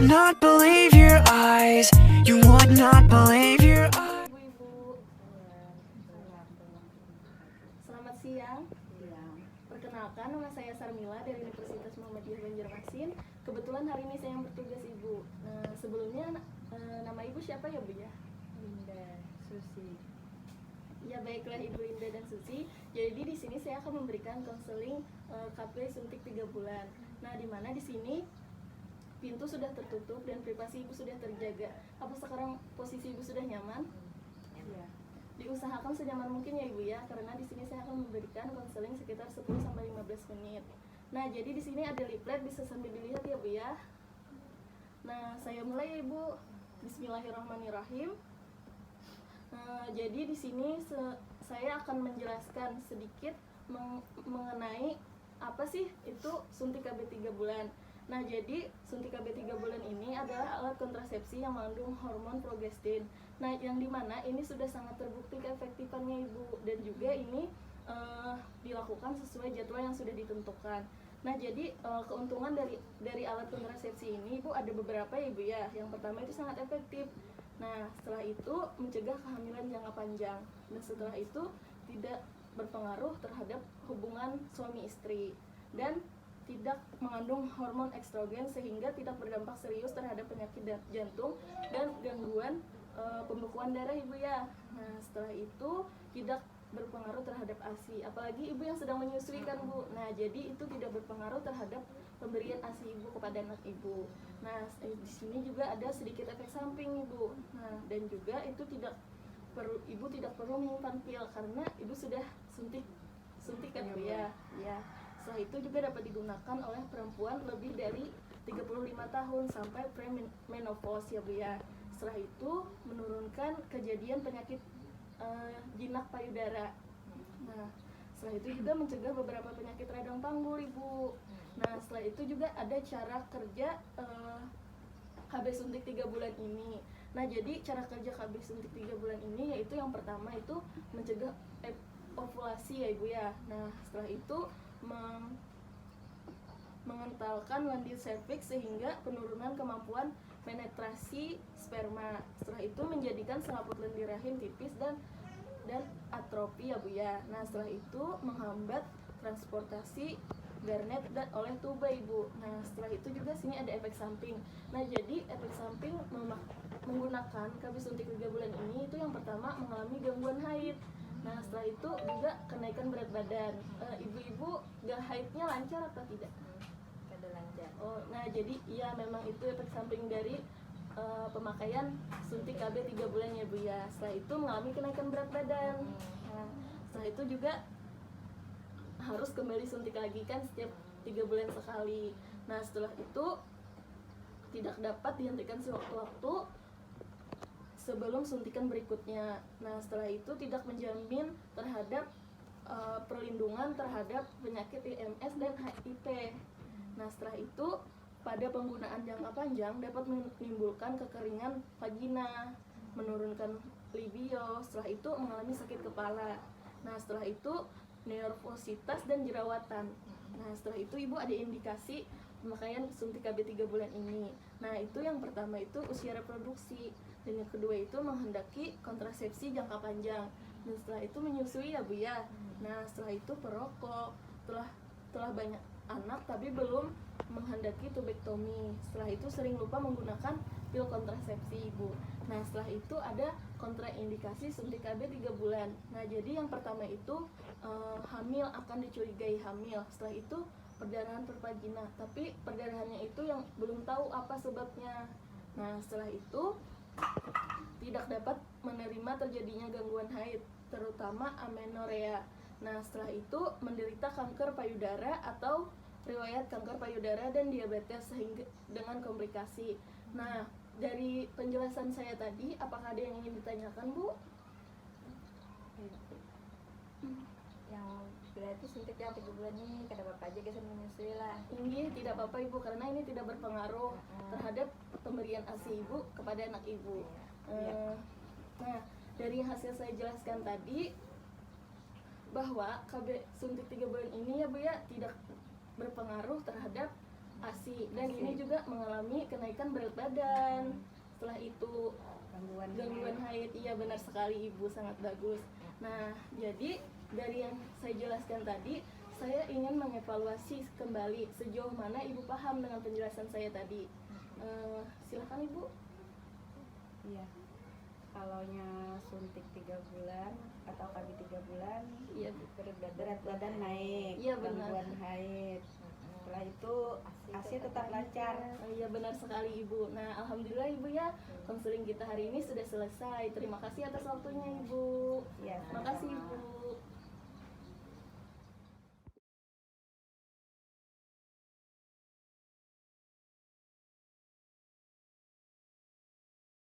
not believe your eyes. You would not believe your eyes. Ibu-ibu, selamat siang. Perkenalkan, nama saya Sarmila dari Universitas Muhammadiyah Banjarmasin. Kebetulan hari ini saya yang bertugas Ibu. Nah, sebelumnya nama Ibu siapa ya Bu ya? Linda, Susi. Ya baiklah Ibu Linda dan Susi. Jadi di sini saya akan memberikan konseling KB suntik 3 bulan. Nah, di mana di sini pintu sudah tertutup dan privasi Ibu sudah terjaga. Apa sekarang posisi Ibu sudah nyaman? Iya. Diusahakan senyaman mungkin ya Ibu ya, karena di sini saya akan memberikan konseling sekitar 10 sampai 15 menit. Nah, jadi di sini ada leaflet, bisa sambil dilihat ya Bu ya. Nah, saya mulai ya Ibu. Bismillahirrahmanirrahim. Jadi di sini saya akan menjelaskan sedikit mengenai apa sih itu suntik KB 3 bulan. Nah, jadi suntik KB 3 bulan ini adalah alat kontrasepsi yang mengandung hormon progestin. Nah, yang dimana ini sudah sangat terbukti keefektifannya Ibu, dan juga ini dilakukan sesuai jadwal yang sudah ditentukan. Nah, jadi keuntungan dari alat kontrasepsi ini Ibu ada beberapa ya Ibu ya. Yang pertama itu sangat efektif. Nah, setelah itu mencegah kehamilan jangka panjang. Dan setelah itu tidak berpengaruh terhadap hubungan suami istri. Dan tidak mengandung hormon estrogen sehingga tidak berdampak serius terhadap penyakit jantung dan gangguan pembekuan darah Ibu ya. Nah, setelah itu tidak berpengaruh terhadap ASI. Apalagi Ibu yang sedang menyusui kan Bu. Nah, jadi itu tidak berpengaruh terhadap pemberian ASI Ibu kepada anak Ibu. Nah, di sini juga ada sedikit efek samping Ibu. Nah, dan juga itu Ibu tidak perlu menyimpan pil karena Ibu sudah suntik kan Bu ya. Ya. Setelah itu juga dapat digunakan oleh perempuan lebih dari 35 tahun sampai premenopause ya Bu ya. Setelah itu menurunkan kejadian penyakit jinak payudara. Nah, setelah itu juga mencegah beberapa penyakit radang panggul Ibu. Nah, setelah itu juga ada cara kerja KB suntik 3 bulan ini. Nah, jadi cara kerja KB suntik 3 bulan ini yaitu yang pertama itu mencegah ovulasi ya Ibu ya. Nah, setelah itu mengentalkan lendir serviks sehingga penurunan kemampuan penetrasi sperma. Setelah itu menjadikan selaput lendir rahim tipis dan atrofi ya Bu ya. Nah, setelah itu menghambat transportasi garnet dan oleh tuba Ibu. Nah, setelah itu juga sini ada efek samping. Nah, jadi efek samping menggunakan KB suntik 3 bulan ini itu yang pertama mengalami gangguan haid. Nah, setelah itu juga kenaikan berat badan. Ibu-ibu gak haidnya lancar atau tidak? Kada lancar. Oh, nah jadi iya memang itu efek samping dari pemakaian suntik KB 3 bulan ya Bu ya. Setelah itu mengalami kenaikan berat badan. Nah, setelah itu juga harus kembali suntik lagi kan setiap 3 bulan sekali. Nah, setelah itu tidak dapat dihentikan sewaktu-waktu sebelum suntikan berikutnya. Nah, setelah itu tidak menjamin terhadap perlindungan terhadap penyakit IMS dan HIV. Nah, setelah itu pada penggunaan jangka panjang dapat menimbulkan kekeringan vagina, menurunkan libido, setelah itu mengalami sakit kepala. Nah, setelah itu nervositas dan jerawatan. Nah, setelah itu Ibu ada indikasi pemakaian suntik KB 3 bulan ini. Nah, itu yang pertama itu usia reproduksi, dan yang kedua itu menghendaki kontrasepsi jangka panjang. Dan setelah itu menyusui ya Bu ya. Nah, setelah itu perokok, telah banyak anak tapi belum menghendaki tubektomi. Setelah itu sering lupa menggunakan pil kontrasepsi Ibu. Nah, setelah itu ada kontraindikasi suntik KB 3 bulan. Nah, jadi yang pertama itu hamil, akan dicurigai hamil. Setelah itu perdarahan pervagina, tapi perdarahannya itu yang belum tahu apa sebabnya. Nah, setelah itu tidak dapat menerima terjadinya gangguan haid, terutama amenorrea. Nah, setelah itu menderita kanker payudara atau riwayat kanker payudara dan diabetes sehingga dengan komplikasi. Nah, dari penjelasan saya tadi, apakah ada yang ingin ditanyakan Bu? Yang berarti suntik yang 3 bulan ini kada apa aja kesan menyusui lah. Ini tidak apa-apa Ibu, karena ini tidak berpengaruh terhadap pemberian ASI Ibu kepada anak Ibu. Nah, dari hasil saya jelaskan tadi bahwa KB suntik 3 bulan ini ya Bu ya tidak berpengaruh terhadap ASI. dan ini juga mengalami kenaikan berat badan. Setelah itu gangguan haid. Iya benar sekali Ibu, sangat bagus. Nah, jadi dari yang saya jelaskan tadi, saya ingin mengevaluasi kembali sejauh mana Ibu paham dengan penjelasan saya tadi. Silakan Ibu. Iya. Kalaunya suntik 3 bulan atau kali 3 bulan, Iya, berat badan naik, Iya, benar. gangguan haid. Setelah itu ASI tetap lancar. Iya benar sekali Ibu. Nah, alhamdulillah Ibu ya, konseling kita hari ini sudah selesai. Terima kasih atas waktunya Ibu. Iya, Makasih sama-sama. Ibu.